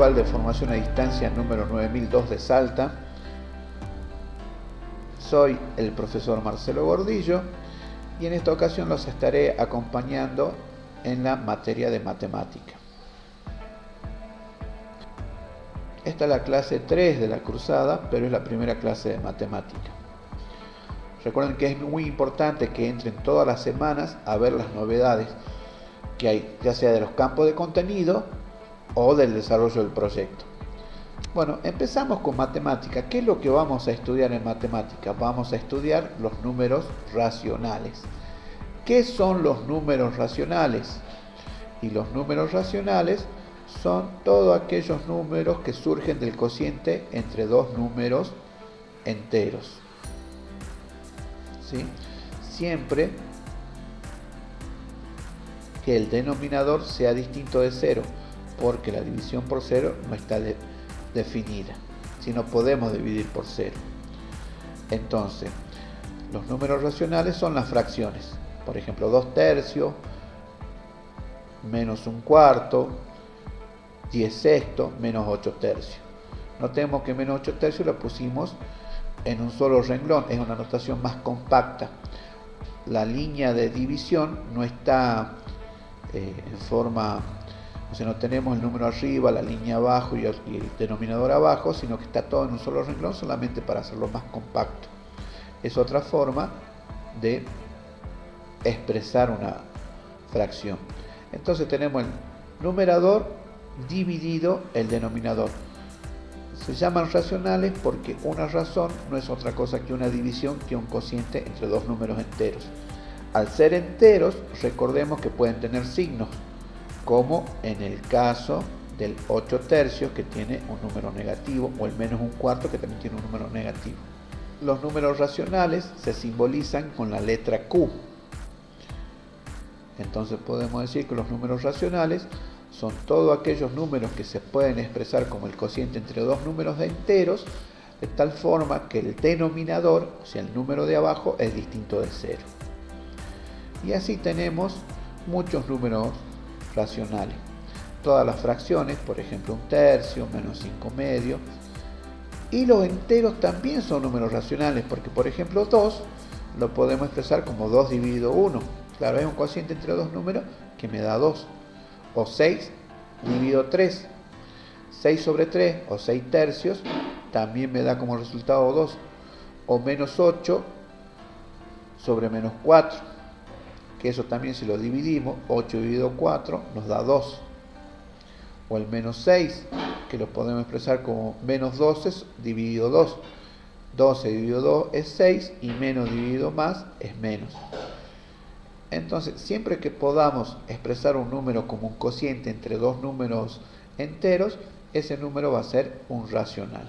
Virtual de Formación a Distancia número 9002 de Salta. Soy el profesor Marcelo Gordillo y en esta ocasión los estaré acompañando en la materia de matemática. Esta es la clase 3 de la cruzada, pero es la primera clase de matemática. Recuerden que es muy importante que entren todas las semanas a ver las novedades que hay, ya sea de los campos de contenido o del desarrollo del proyecto. Bueno, empezamos con matemática. ¿Qué es lo que vamos a estudiar en matemática? Vamos a estudiar los números racionales. ¿Qué son los números racionales? Y los números racionales son todos aquellos números que surgen del cociente entre dos números enteros. ¿Sí? Siempre que el denominador sea distinto de cero, porque la división por cero no está definida, si no podemos dividir por cero. Entonces, los números racionales son las fracciones, por ejemplo 2 tercios, menos 1 cuarto, 10 sextos, menos 8 tercios. Notemos que menos 8 tercios lo pusimos en un solo renglón, es una notación más compacta. La línea de división no está en forma, o sea, no tenemos el número arriba, la línea abajo y el denominador abajo, sino que está todo en un solo renglón solamente para hacerlo más compacto. Es otra forma de expresar una fracción. Entonces tenemos el numerador dividido el denominador. Se llaman racionales porque una razón no es otra cosa que una división, que un cociente entre dos números enteros. Al ser enteros, recordemos que pueden tener signos, como en el caso del 8 tercios, que tiene un número negativo, o el menos 1 cuarto, que también tiene un número negativo. Los números racionales se simbolizan con la letra Q. Entonces podemos decir que los números racionales son todos aquellos números que se pueden expresar como el cociente entre dos números enteros, de tal forma que el denominador, o sea el número de abajo, es distinto de cero. Y así tenemos muchos números racionales. Todas las fracciones, por ejemplo 1 tercio, menos 5 medios. Y los enteros también son números racionales, porque por ejemplo 2 lo podemos expresar como 2 dividido 1. Claro, es un cociente entre dos números que me da 2. O 6 dividido 3. 6 sobre 3 o 6 tercios también me da como resultado 2. O menos 8 sobre menos 4. Que eso también, si lo dividimos, 8 dividido 4 nos da 2. O el menos 6, que lo podemos expresar como menos 12 dividido 2. 12 dividido 2 es 6 y menos dividido más es menos. Entonces, siempre que podamos expresar un número como un cociente entre dos números enteros, ese número va a ser un racional.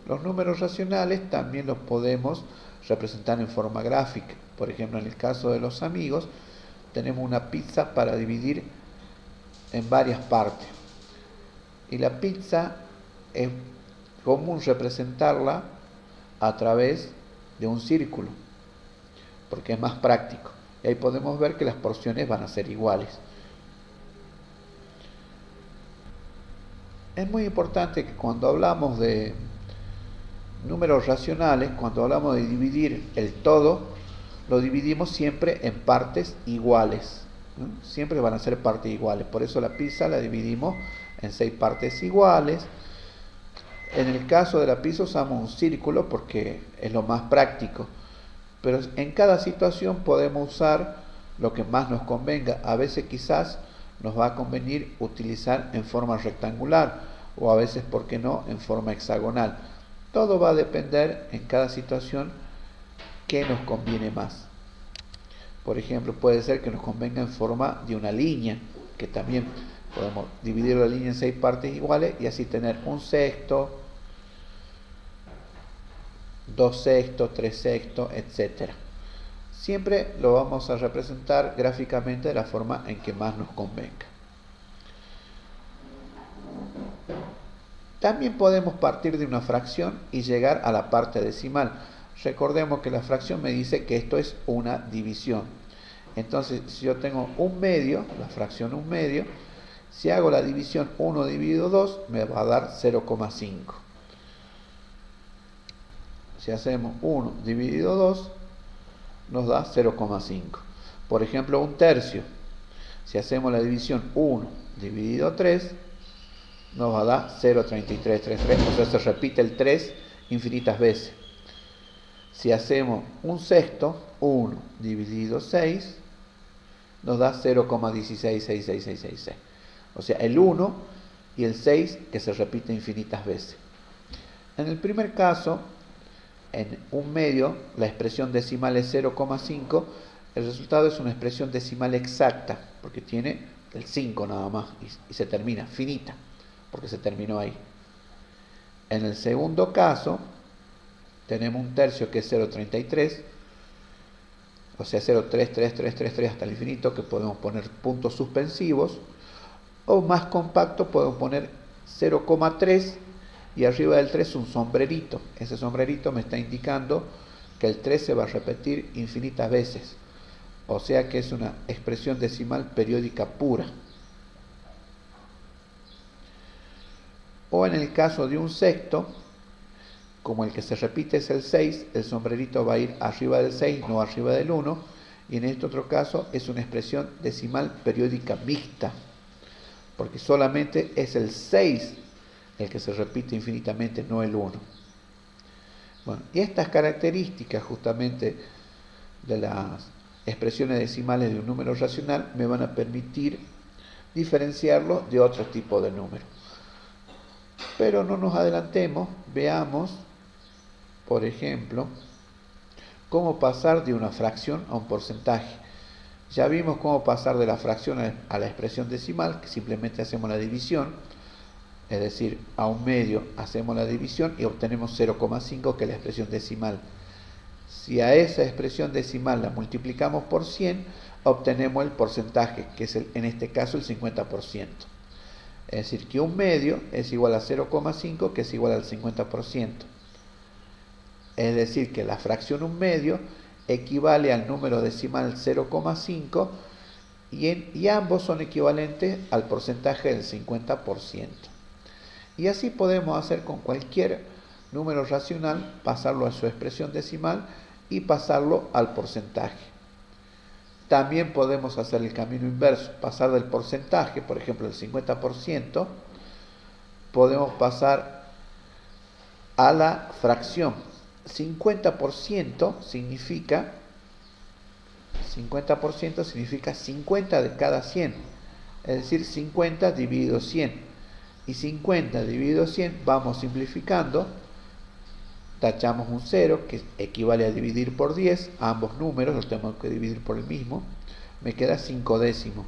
Los números racionales también los podemos representar en forma gráfica. Por ejemplo, en el caso de los amigos, tenemos una pizza para dividir en varias partes. Y la pizza es común representarla a través de un círculo, porque es más práctico. Y ahí podemos ver que las porciones van a ser iguales. Es muy importante que cuando hablamos de números racionales, cuando hablamos de dividir el todo, lo dividimos siempre en partes iguales. Siempre van a ser partes iguales. Por eso la pizza la dividimos en 6 partes iguales. En el caso de la pizza usamos un círculo porque es lo más práctico. Pero en cada situación podemos usar lo que más nos convenga. A veces quizás nos va a convenir utilizar en forma rectangular o a veces, ¿por qué no?, en forma hexagonal. Todo va a depender en cada situación qué nos conviene más. Por ejemplo, puede ser que nos convenga en forma de una línea, que también podemos dividir la línea en 6 partes iguales y así tener 1 sexto, 2 sextos, 3 sextos, etc. Siempre lo vamos a representar gráficamente de la forma en que más nos convenga. También podemos partir de una fracción y llegar a la parte decimal. Recordemos que la fracción me dice que esto es una división. Entonces, si yo tengo 1 medio, la fracción 1 medio, Si hago la división 1 dividido 2, me va a dar 0,5. Si hacemos 1 dividido 2, nos da 0,5. Por ejemplo, un tercio. Si hacemos la división 1 dividido 3, nos va a dar 0,3333. O sea, se repite el 3 infinitas veces. Si hacemos un sexto, 1 dividido 6, nos da 0,1666666. O sea, el 1 y el 6 que se repite infinitas veces. En el primer caso, en un medio, la expresión decimal es 0,5. El resultado es una expresión decimal exacta, porque tiene el 5 nada más y se termina, finita, porque se terminó ahí. En el segundo caso, tenemos un tercio que es 0,33, o sea 0,33333 hasta el infinito, que podemos poner puntos suspensivos, o más compacto podemos poner 0,3 y arriba del 3 un sombrerito. Ese sombrerito me está indicando que el 3 se va a repetir infinitas veces, o sea que es una expresión decimal periódica pura. O en el caso de un sexto, como el que se repite es el 6, el sombrerito va a ir arriba del 6, no arriba del 1, y en este otro caso es una expresión decimal periódica mixta, porque solamente es el 6 el que se repite infinitamente, no el 1. Bueno, y estas características justamente de las expresiones decimales de un número racional me van a permitir diferenciarlo de otro tipo de número. Pero no nos adelantemos, veamos, por ejemplo, cómo pasar de una fracción a un porcentaje. Ya vimos cómo pasar de la fracción a la expresión decimal, que simplemente hacemos la división, es decir, a un medio hacemos la división y obtenemos 0,5, que es la expresión decimal. Si a esa expresión decimal la multiplicamos por 100, obtenemos el porcentaje, que es en este caso el 50%. Es decir, que un medio es igual a 0,5, que es igual al 50%. Es decir, que la fracción un medio equivale al número decimal 0,5 y ambos son equivalentes al porcentaje del 50%. Y así podemos hacer con cualquier número racional, pasarlo a su expresión decimal y pasarlo al porcentaje. También podemos hacer el camino inverso, pasar del porcentaje, por ejemplo el 50%, podemos pasar a la fracción. 50% significa 50 de cada 100, es decir, 50 dividido 100. Y 50 dividido 100 vamos simplificando, tachamos un 0 que equivale a dividir por 10, ambos números los tenemos que dividir por el mismo, me queda 5 décimos.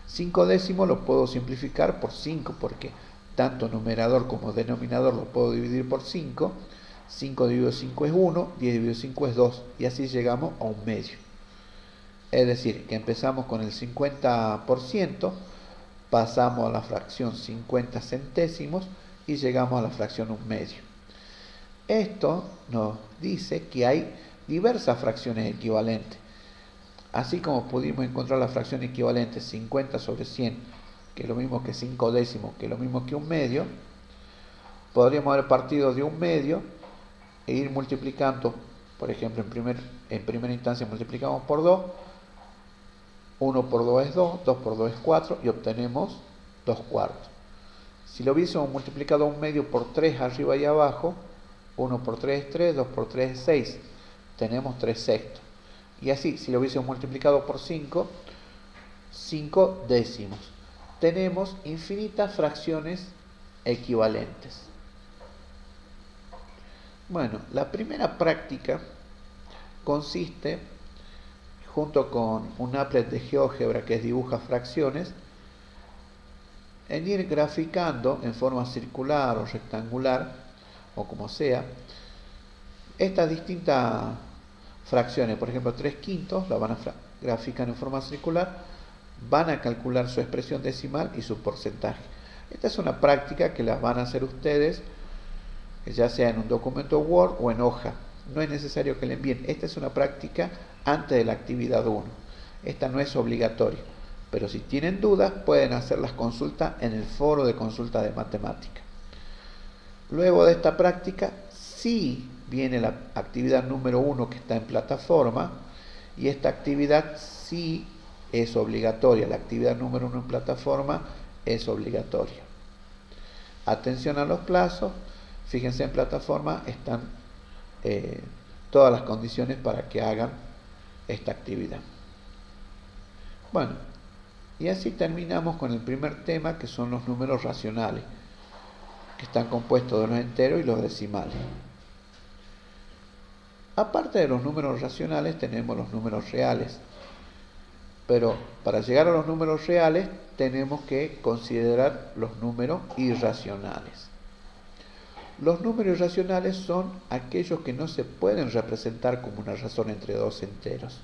5 décimos lo puedo simplificar por 5 porque tanto numerador como denominador lo puedo dividir por 5. 5 dividido 5 es 1, 10 dividido 5 es 2 y así llegamos a un medio. Es decir, que empezamos con el 50%, pasamos a la fracción 50 centésimos y llegamos a la fracción un medio. Esto nos dice que hay diversas fracciones equivalentes. Así como pudimos encontrar la fracción equivalente 50 sobre 100, que es lo mismo que 5 décimos, que es lo mismo que un medio, podríamos haber partido de un medio e ir multiplicando. Por ejemplo, en primera instancia multiplicamos por 2, 1 por 2 es 2, 2 por 2 es 4 y obtenemos 2 cuartos. Si lo hubiésemos multiplicado un medio por 3 arriba y abajo, 1 por 3 es 3, 2 por 3 es 6, tenemos 3 sextos. Y así, si lo hubiésemos multiplicado por 5, 5 décimos. Tenemos infinitas fracciones equivalentes. Bueno, la primera práctica consiste, junto con un applet de GeoGebra que es dibuja fracciones, en ir graficando en forma circular o rectangular, o como sea, estas distintas fracciones. Por ejemplo, 3 quintos la van a graficar en forma circular, van a calcular su expresión decimal y su porcentaje. Esta es una práctica que las van a hacer ustedes, ya sea en un documento Word o en hoja. No es necesario que le envíen. Esta es una práctica antes de la actividad 1. Esta no es obligatoria. Pero si tienen dudas, pueden hacer las consultas en el foro de consulta de matemática. Luego de esta práctica, sí viene la actividad número 1 que está en plataforma, y esta actividad sí es obligatoria. La actividad número 1 en plataforma es obligatoria. Atención a los plazos. Fíjense, en plataforma están todas las condiciones para que hagan esta actividad. Bueno, y así terminamos con el primer tema, que son los números racionales, que están compuestos de los enteros y los decimales. Aparte de los números racionales, tenemos los números reales. Pero para llegar a los números reales, tenemos que considerar los números irracionales. Los números irracionales son aquellos que no se pueden representar como una razón entre dos enteros.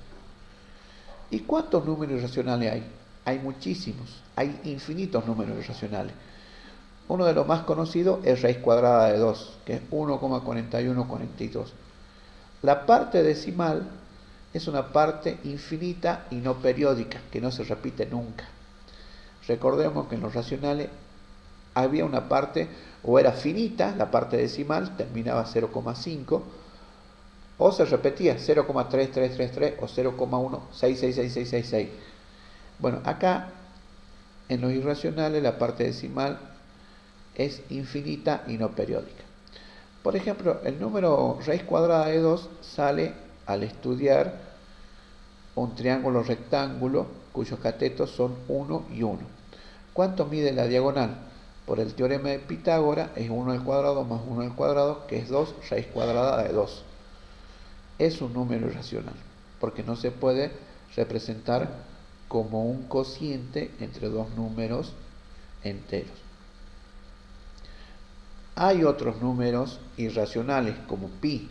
¿Y cuántos números irracionales hay? Hay muchísimos, hay infinitos números irracionales. Uno de los más conocidos es raíz cuadrada de 2, que es 1,4142. La parte decimal es una parte infinita y no periódica, que no se repite nunca. Recordemos que en los racionales había una parte, o era finita, la parte decimal, terminaba 0,5, o se repetía 0,3333 o 0,1666666. Bueno, acá en los irracionales la parte decimal es infinita y no periódica. Por ejemplo, el número raíz cuadrada de 2 sale al estudiar un triángulo rectángulo cuyos catetos son 1 y 1. ¿Cuánto mide la diagonal? Por el teorema de Pitágoras es 1 al cuadrado más 1 al cuadrado, que es 2 raíz cuadrada de 2. Es un número irracional, porque no se puede representar como un cociente entre dos números enteros. Hay otros números irracionales, como pi,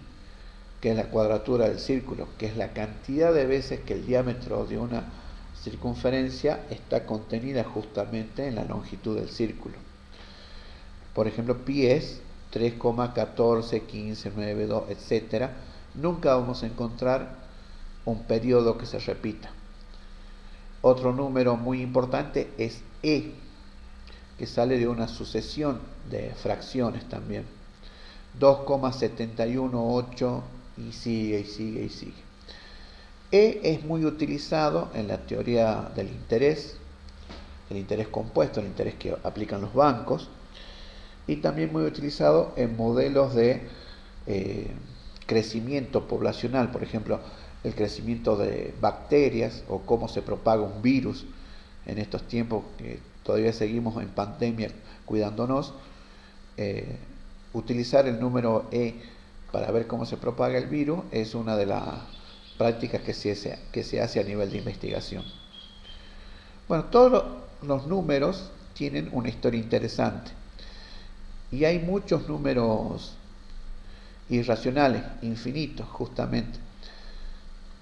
que es la cuadratura del círculo, que es la cantidad de veces que el diámetro de una circunferencia está contenida justamente en la longitud del círculo. Por ejemplo, pi es 3,141592, etc. Nunca vamos a encontrar un periodo que se repita. Otro número muy importante es e, que sale de una sucesión de fracciones también. 2,718 y sigue y sigue y sigue. E es muy utilizado en la teoría del interés, el interés compuesto, el interés que aplican los bancos, y también muy utilizado en modelos de crecimiento poblacional, por ejemplo, el crecimiento de bacterias o cómo se propaga un virus en estos tiempos que todavía seguimos en pandemia cuidándonos. Utilizar el número E para ver cómo se propaga el virus es una de las prácticas que se hace a nivel de investigación. Bueno, todos los números tienen una historia interesante y hay muchos números irracionales, infinitos justamente.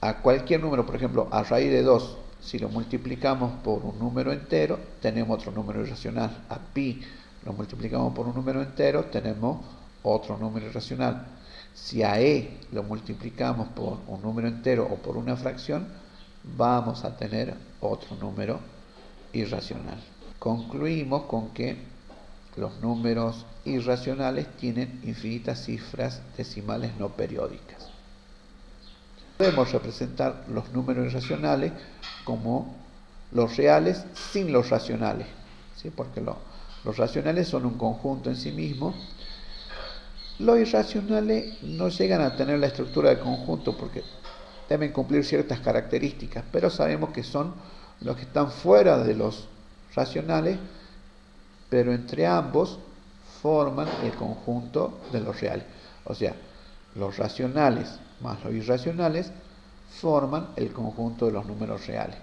A cualquier número, por ejemplo, a raíz de 2, si lo multiplicamos por un número entero, tenemos otro número irracional. A pi lo multiplicamos por un número entero, tenemos otro número irracional. Si a e lo multiplicamos por un número entero o por una fracción, vamos a tener otro número irracional. Concluimos con que los números irracionales tienen infinitas cifras decimales no periódicas. Podemos representar los números irracionales como los reales sin los racionales, ¿sí? Porque los racionales son un conjunto en sí mismo. Los irracionales no llegan a tener la estructura de conjunto porque deben cumplir ciertas características, pero sabemos que son los que están fuera de los racionales, pero entre ambos forman el conjunto de los reales. O sea, los racionales más los irracionales forman el conjunto de los números reales.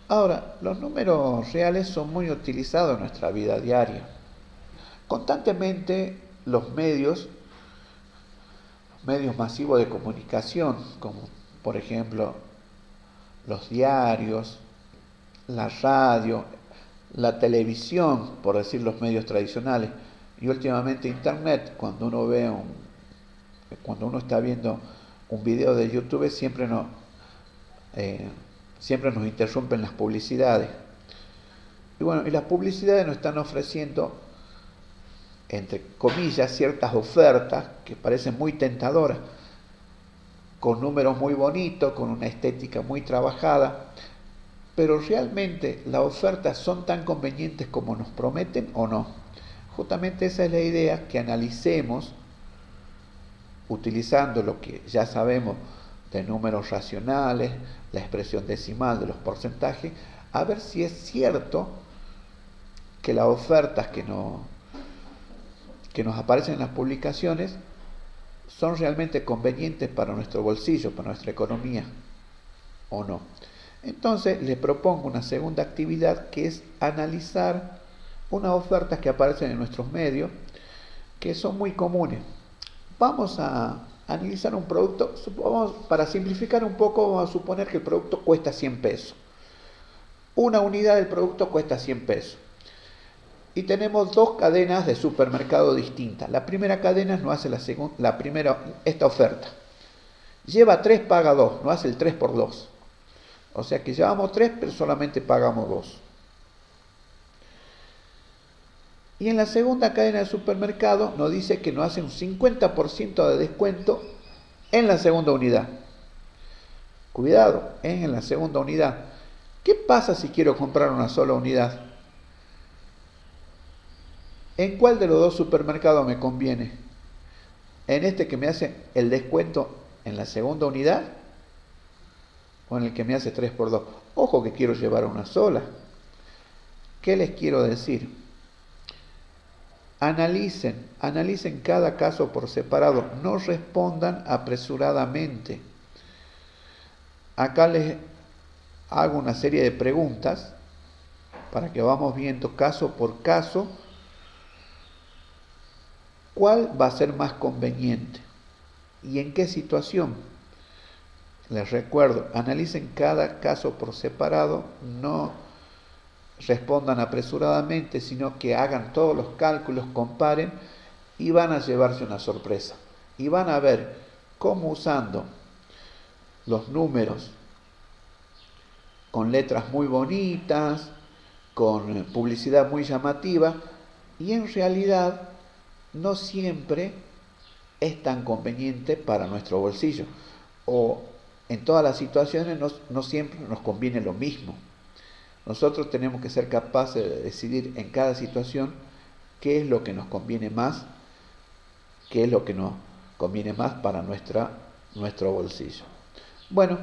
Ahora, los números reales son muy utilizados en nuestra vida diaria. Constantemente los medios masivos de comunicación, como por ejemplo los diarios, la radio, la televisión, por decir los medios tradicionales, y últimamente internet, cuando uno está viendo un video de YouTube, siempre nos siempre nos interrumpen las publicidades. Y bueno, y las publicidades nos están ofreciendo, entre comillas, ciertas ofertas que parecen muy tentadoras, con números muy bonitos, con una estética muy trabajada, pero realmente las ofertas son tan convenientes como nos prometen o no. Justamente esa es la idea, que analicemos, utilizando lo que ya sabemos de números racionales, la expresión decimal de los porcentajes, a ver si es cierto que las ofertas que nos aparecen en las publicaciones son realmente convenientes para nuestro bolsillo, para nuestra economía, o no. Entonces les propongo una segunda actividad, que es analizar unas ofertas que aparecen en nuestros medios, que son muy comunes. Vamos a analizar un producto, para simplificar un poco, vamos a suponer que el producto cuesta 100 pesos. Una unidad del producto cuesta 100 pesos. Y tenemos dos cadenas de supermercado distintas. La primera cadena nos hace esta oferta. Lleva 3, paga 2, nos hace el 3 por 2. O sea que llevamos 3, pero solamente pagamos 2. Y en la segunda cadena de supermercado nos dice que nos hace un 50% de descuento en la segunda unidad. Cuidado, es en la segunda unidad. ¿Qué pasa si quiero comprar una sola unidad? ¿En cuál de los dos supermercados me conviene? ¿En este que me hace el descuento en la segunda unidad? ¿O en el que me hace 3 por 2? Ojo que quiero llevar una sola. ¿Qué les quiero decir? Analicen cada caso por separado. No respondan apresuradamente. Acá les hago una serie de preguntas para que vamos viendo caso por caso cuál va a ser más conveniente y en qué situación. Les recuerdo, analicen cada caso por separado, no respondan apresuradamente, sino que hagan todos los cálculos, comparen y van a llevarse una sorpresa. Y van a ver cómo, usando los números con letras muy bonitas, con publicidad muy llamativa, y en realidad no siempre es tan conveniente para nuestro bolsillo, o en todas las situaciones no siempre nos conviene lo mismo. Nosotros tenemos que ser capaces de decidir en cada situación qué es lo que nos conviene más, qué es lo que nos conviene más para nuestro bolsillo. Bueno,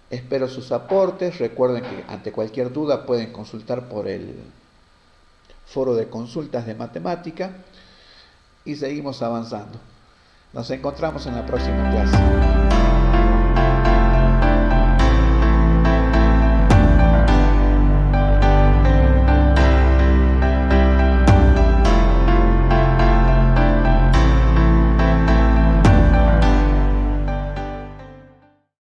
espero sus aportes. Recuerden que ante cualquier duda pueden consultar por el foro de consultas de matemática y seguimos avanzando. Nos encontramos en la próxima clase.